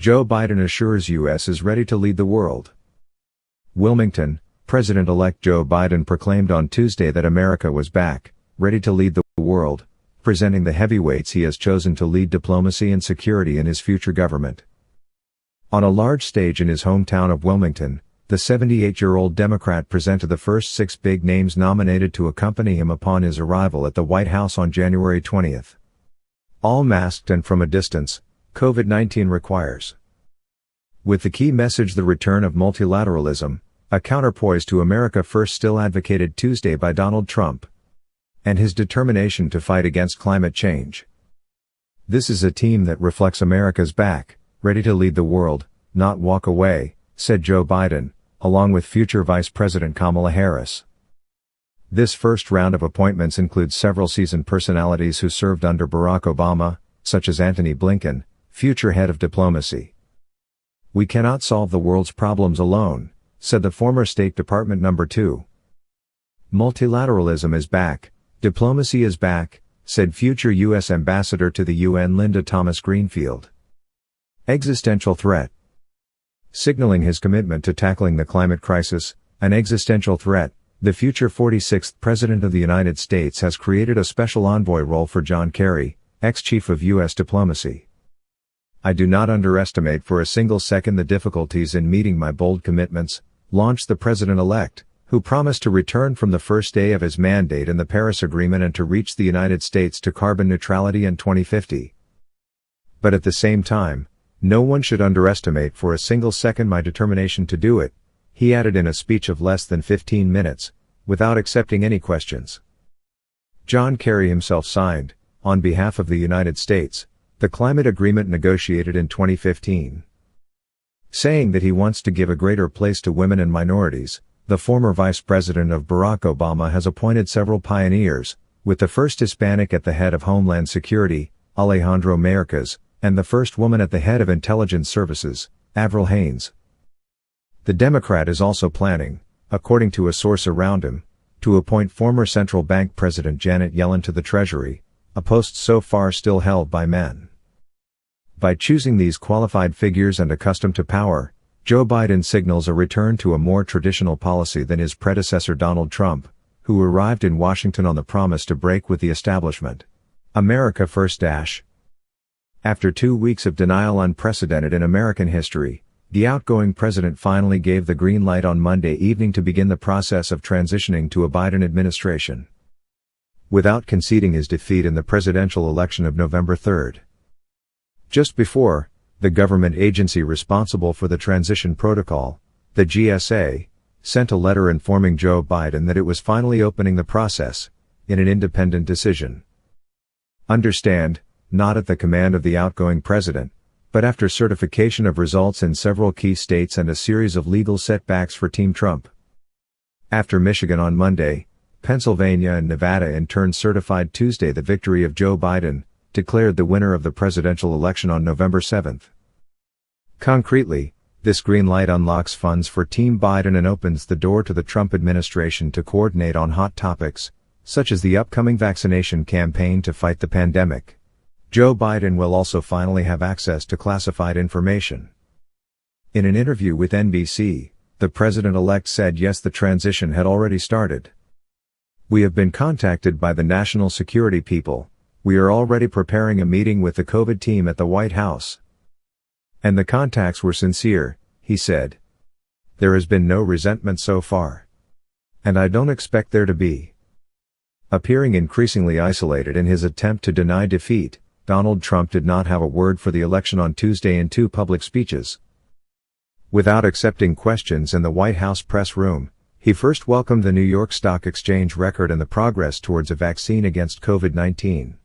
Joe Biden assures U.S. is ready to lead the world. Wilmington, President-elect Joe Biden proclaimed on Tuesday that America was back, ready to lead the world, presenting the heavyweights he has chosen to lead diplomacy and security in his future government. On a large stage in his hometown of Wilmington, the 78-year-old Democrat presented the first 6 big names nominated to accompany him upon his arrival at the White House on January 20. All masked and from a distance, COVID-19 requires. With the key message the return of multilateralism, a counterpoise to America First still advocated Tuesday by Donald Trump, and his determination to fight against climate change. This is a team that reflects America's back, ready to lead the world, not walk away, said Joe Biden, along with future Vice President Kamala Harris. This first round of appointments includes several seasoned personalities who served under Barack Obama, such as Antony Blinken, future head of diplomacy. "We cannot solve the world's problems alone," said the former State Department No. 2. "Multilateralism is back, diplomacy is back," said future U.S. Ambassador to the UN Linda Thomas-Greenfield. Existential threat. Signaling his commitment to tackling the climate crisis, an existential threat, the future 46th President of the United States has created a special envoy role for John Kerry, ex-chief of U.S. diplomacy. "I do not underestimate for a single second the difficulties in meeting my bold commitments," launched the president-elect, who promised to return from the first day of his mandate in the Paris Agreement and to reach the United States to carbon neutrality in 2050. "But at the same time, no one should underestimate for a single second my determination to do it," he added in a speech of less than 15 minutes, without accepting any questions. John Kerry himself signed, on behalf of the United States, the climate agreement negotiated in 2015. Saying that he wants to give a greater place to women and minorities, the former vice president of Barack Obama has appointed several pioneers, with the first Hispanic at the head of Homeland Security, Alejandro Mayorkas, and the first woman at the head of Intelligence Services, Avril Haines. The Democrat is also planning, according to a source around him, to appoint former central bank president Janet Yellen to the Treasury, a post so far still held by men. By choosing these qualified figures and accustomed to power, Joe Biden signals a return to a more traditional policy than his predecessor Donald Trump, who arrived in Washington on the promise to break with the establishment. America First. After 2 weeks of denial unprecedented in American history, the outgoing president finally gave the green light on Monday evening to begin the process of transitioning to a Biden administration, without conceding his defeat in the presidential election of November 3. Just before, the government agency responsible for the transition protocol, the GSA, sent a letter informing Joe Biden that it was finally opening the process, in an independent decision. Understand, not at the command of the outgoing president, but after certification of results in several key states and a series of legal setbacks for Team Trump. After Michigan on Monday, Pennsylvania and Nevada in turn certified Tuesday the victory of Joe Biden, declared the winner of the presidential election on November 7. Concretely, this green light unlocks funds for Team Biden and opens the door to the Trump administration to coordinate on hot topics, such as the upcoming vaccination campaign to fight the pandemic. Joe Biden will also finally have access to classified information. In an interview with NBC, the president-elect said yes, the transition had already started. "We have been contacted by the national security people. We are already preparing a meeting with the COVID team at the White House. And the contacts were sincere," he said. "There has been no resentment so far. And I don't expect there to be." Appearing increasingly isolated in his attempt to deny defeat, Donald Trump did not have a word for the election on Tuesday in 2 public speeches. Without accepting questions in the White House press room, he first welcomed the New York Stock Exchange record and the progress towards a vaccine against COVID-19.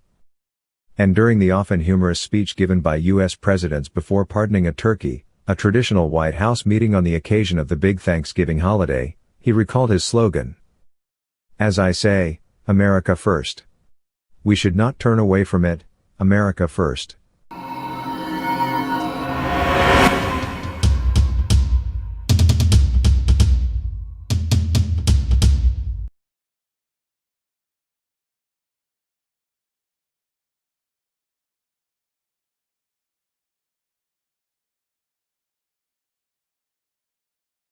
And during the often humorous speech given by U.S. presidents before pardoning a turkey, a traditional White House meeting on the occasion of the big Thanksgiving holiday, he recalled his slogan. "As I say, America first. We should not turn away from it, America first."